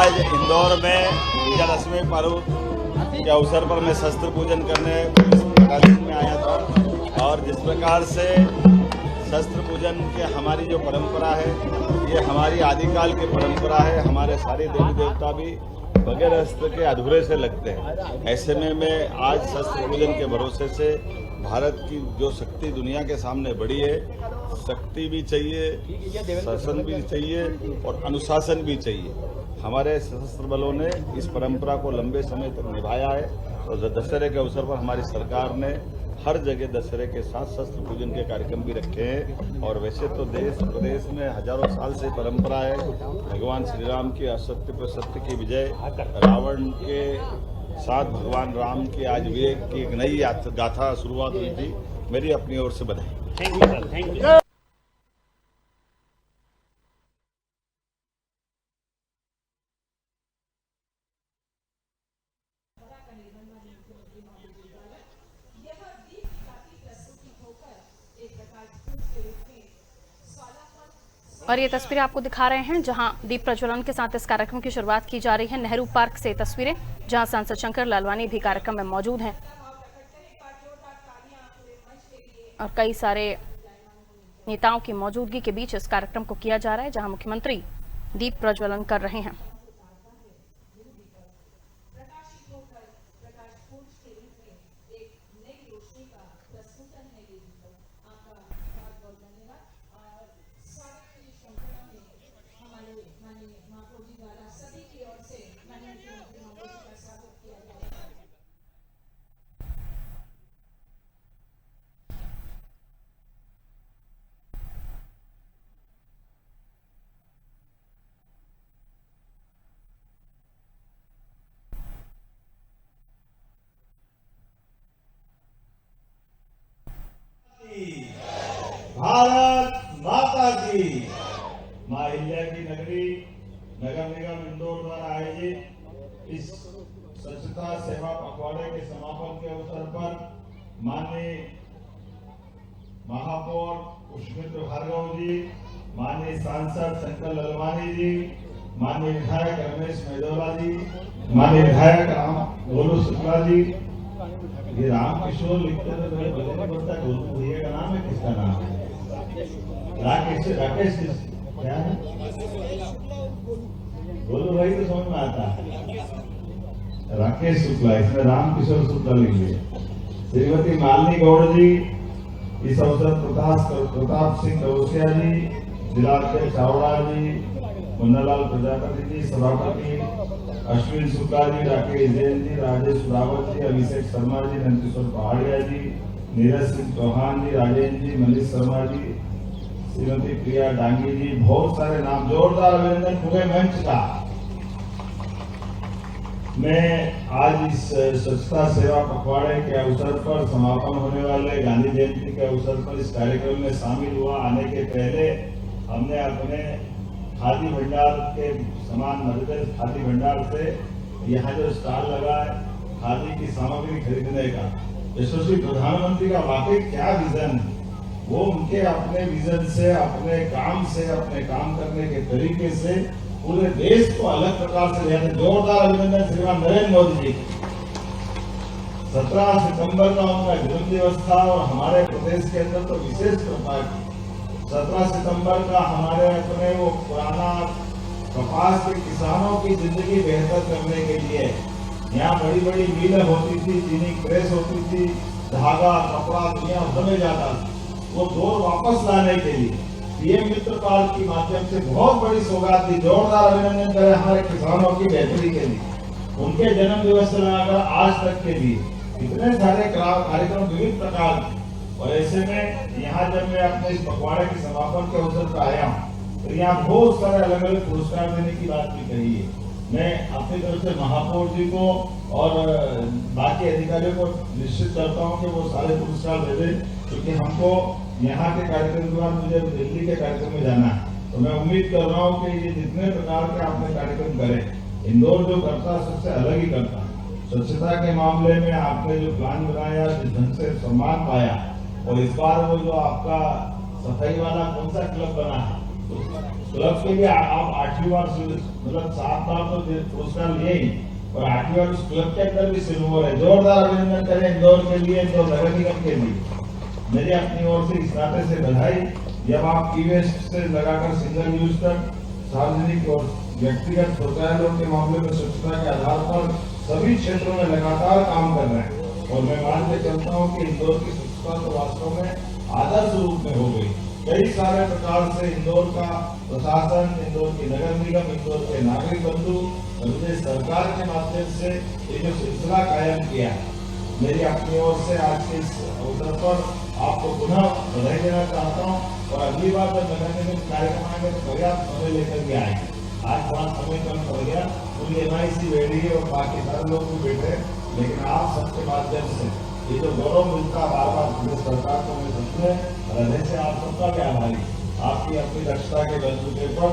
आज इंदौर में विजयादशमी पर्व के अवसर पर मैं शस्त्र पूजन करने पुलिस बटालियन में आया था और जिस प्रकार से शस्त्र पूजन की हमारी जो परंपरा है ये हमारी आदिकाल की परंपरा है। हमारे सारे देवी देवता भी बगैर अस्त्र के अधूरे से लगते हैं। ऐसे में मैं आज शस्त्र पूजन के भरोसे से भारत की जो शक्ति दुनिया के सामने बड़ी है, शक्ति भी चाहिए, शासन भी चाहिए और अनुशासन भी चाहिए। हमारे सशस्त्र बलों ने इस परंपरा को लंबे समय तक निभाया है और दशहरे के अवसर पर हमारी सरकार ने हर जगह दशहरे के साथ शस्त्र पूजन के कार्यक्रम भी रखे हैं। और वैसे तो देश प्रदेश में हजारों साल से परंपरा है। भगवान श्री राम की असत्य पर सत्य की विजय, रावण के साथ भगवान राम की आज विवेक की एक नई गाथा शुरुआत हुई थी। मेरी अपनी ओर से बधाई। Thank you sir, thank you. और ये तस्वीरें आपको दिखा रहे हैं जहां दीप प्रज्वलन के साथ इस कार्यक्रम की शुरुआत की जा रही है। नेहरू पार्क से तस्वीरें जहां सांसद शंकर लालवानी भी कार्यक्रम में मौजूद हैं और कई सारे नेताओं की मौजूदगी के बीच इस कार्यक्रम को किया जा रहा है जहां मुख्यमंत्री दीप प्रज्वलन कर रहे हैं। भारत माता की। मां अहिल्या की नगरी नगर निगम इंदौर द्वारा आयोजित इस स्वच्छता सेवा पखवाड़े के समापन के अवसर पर माननीय महापौर पुष्पिंद्र भार्गव जी, माननीय सांसद शंकर लालवानी जी, माननीय विधायक रमेश मेदोला जी, माननीय विधायक गोलू शुक्ला जी। ये राम किशोर लिखते थे तो मुझे नहीं पता गोलू भैया का नाम है, किसका नाम है? राकेश क्या है? गोलू भाई तो समझ में आता है, राकेश शुक्ला, इसमें राम किशोर शुक्ला लिखिए। श्रीमती मालिनी गौड़ जी, इस अवसर प्रताप सिंह कौशिया जी, जिला अध्यक्ष चावड़ा जी, मुन्नालाल प्रजापति जी, सभापति अश्विन शुक्ला जी, राकेश जैन जी, राजेश रावत जी, अभिषेक शर्मा जी, नंदकिशोर पहाड़िया जी, नीरज सिंह चौहान जी, राजेंद्र जी, मनीष शर्मा जी, श्रीमती प्रिया डांगी जी, बहुत सारे नाम। जोरदार अभिनंदन पूरे मंच का। मैं आज इस स्वच्छता सेवा पखवाड़े के अवसर पर समापन होने वाले गांधी जयंती के अवसर पर इस कार्यक्रम में शामिल हुआ। आने के पहले हमने अपने खादी भंडार के समान मर्यादित खादी भंडार से यहाँ जो स्टॉल लगा है खादी की सामग्री खरीदने का, यशस्वी प्रधानमंत्री का वाकई क्या विजन है। वो उनके अपने विजन से, अपने काम से, अपने काम करने के तरीके से पूरे देश को अलग प्रकार से लिया। जोरदार अभिनंदन श्रीमान नरेंद्र मोदी जी। 17 सितंबर का उनका जन्म दिवस था और हमारे प्रदेश के अंदर तो विशेष कृपा की। 17 सितंबर का हमारे अपने वो पुराना कपास के किसानों की जिंदगी बेहतर करने के लिए यहाँ बड़ी बड़ी मिलें होती थी, चीनी प्रेस होती थी, धागा कपड़ा दुनिया बदले जाता था। वो दौर वापस लाने के लिए पीएम मित्र पार्क के माध्यम से बहुत बड़ी सौगात दी। जोरदार अभिनंदन करें हमारे किसानों की बेहतरी के लिए। उनके जन्म दिवस से लगाकर आज तक के लिए इतने सारे कार्यक्रम विविध प्रकार के। और ऐसे में यहाँ जब मैं अपने इस पखवाड़े के समापन के अवसर पर आया हूँ तो यहाँ बहुत सारे अलग अलग पुरस्कार देने की बात भी कही है। मैं अपनी तरफ से महापौर जी को और बाकी अधिकारियों को निश्चित करता हूँ कि वो सारे पुरस्कार दे दें, क्योंकि हमको यहाँ के कार्यक्रम के बाद मुझे दिल्ली के कार्यक्रम में जाना है। तो मैं उम्मीद कर रहा हूँ कि ये जितने प्रकार के आपने कार्यक्रम करें, इंदौर जो करता है सबसे अलग ही करता है। स्वच्छता के मामले में आपने जो प्लान बनाया, जिस ढंग से सम्मान पाया, और इस बार वो जो आपका सफाई वाला कौन सा क्लब बना है क्लब के लिए आप 8वीं बार मतलब 7 बार तो पुरस्कार लिए ही, और 8वीं बार उस क्लब के अंदर भी सिल्वर है। जोरदार अभिनंदन करें इंदौर के लिए, इंदौर नगर निगम के लिए। मेरी अपनी ओर से इस नाते से बधाई। जब आप ई वेस्ट से लगाकर सिंगल यूज तक सार्वजनिक और व्यक्तिगत शौचालयों के मामले में स्वच्छता के आधार पर सभी क्षेत्रों में लगातार काम कर रहे हैं, और मैं मान के चलता हूँ कि इंदौर की स्वच्छता तो वास्तव में आदर्श रूप में हो गई। कई सारे प्रकार से इंदौर का प्रशासन, इंदौर की नगर निगम, इंदौर के नागरिक बंधु, प्रदेश सरकार के माध्यम से ये जो सिलसिला कायम किया है, मेरी अपनी ओर से आज के इस अवसर पर आपको पुनः बधाई देना चाहता हूँ। और अगली बार जब नगर निगम कार्यक्रम आएंगे तो पर्याप्त समय लेकर के आएंगे। आज थोड़ा समय कम पड़ गया, पूरी MIC बैठी है और बाकी सारे लोग भी बैठे, लेकिन आप सबके माध्यम से ये जो गौरव मिलता है बार बार प्रदेश सरकार को, मैं सच में हृदय से आप सबका भी आभारी। आपकी अपनी दक्षता के बलबूते पर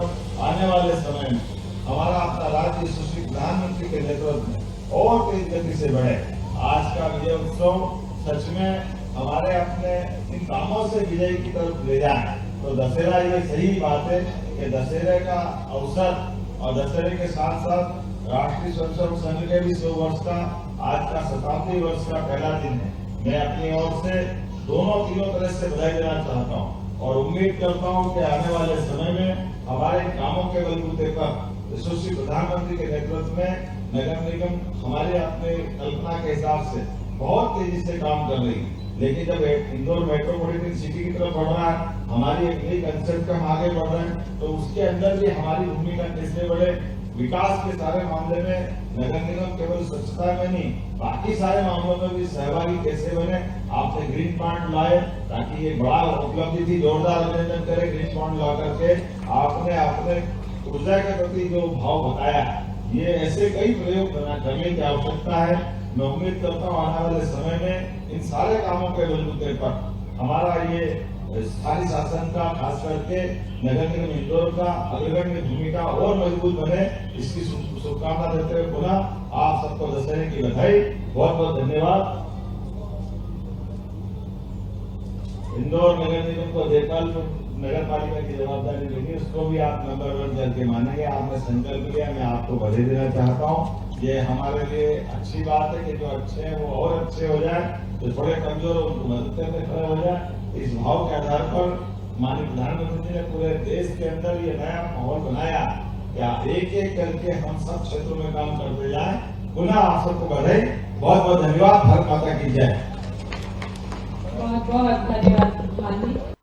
आने वाले समय में हमारा अपना राज्य सुशील प्रधानमंत्री के नेतृत्व में और तेज गति से बढ़े। आज का विजय उत्सव सच में हमारे अपने इन कामों से विजय की तरफ ले जाए तो दशहरा ये सही बात है कि दशहरे का अवसर और दशहरे के साथ साथ राष्ट्रीय स्वयंसेवक संघ के भी 100 वर्ष का आज का 87 वर्ष का पहला दिन है। मैं अपनी ओर से तीनों तरह से बधाई देना चाहता हूँ और उम्मीद करता हूँ कि आने वाले समय में हमारे कामों के बलबूते पर यशस्वी प्रधानमंत्री के नेतृत्व में नगर निगम हमारे अपने कल्पना के हिसाब से बहुत तेजी से काम कर रही है। लेकिन जब इंदौर मेट्रोपॉलिटन सिटी की तरफ बढ़ रहा है, हमारी एक नई कंसेप्ट हम आगे बढ़ रहे हैं, तो उसके अंदर भी हमारी भूमिका कैसे बढ़े। विकास के सारे मामले में नगर निगम केवल स्वच्छता में नहीं, बाकी सारे मामलों में भी सहभागी कैसे बने। आपने ग्रीन पॉइंट लाए, ताकि ये बड़ा उपलब्धि थी, जोरदार अभिनंदन करें। ग्रीन पॉइंट ला करके आपने अपने ऊर्जा के प्रति जो भाव बताया, ये ऐसे कई प्रयोग करने की आवश्यकता है। मैं उम्मीद करता हूँ आने वाले समय में इन सारे कामों के बलबूते पर हमारा ये स्थानीय शासन का, खास करके नगर निगम इंदौर का अग्रगण्य भूमिका और मजबूत बने, इसकी शुभकामना देते हुए पुनः आप सबको दशहरे की बधाई। बहुत बहुत धन्यवाद। इंदौर नगर निगम को देखभाल नगर पालिका की जवाबदारी लेनी, उसको भी आप नंबर 1 करके मानेंगे। आपने संकल्प लिया, मैं आपको बधाई देना चाहता हूँ। ये हमारे लिए अच्छी बात है कि जो अच्छे हैं वो और अच्छे हो जाए, जो थोड़े कमजोर हो उनको मदद करने खड़े हो जाए। इस भाव के आधार पर माननीय प्रधानमंत्री जी ने पूरे देश के अंदर ये नया माहौल बनाया, क्या एक एक करके हम सब क्षेत्रों में काम करते जाए। पुनः आप सबको बधाई, बहुत बहुत धन्यवाद। भारत माता की जय। बहुत बहुत धन्यवाद।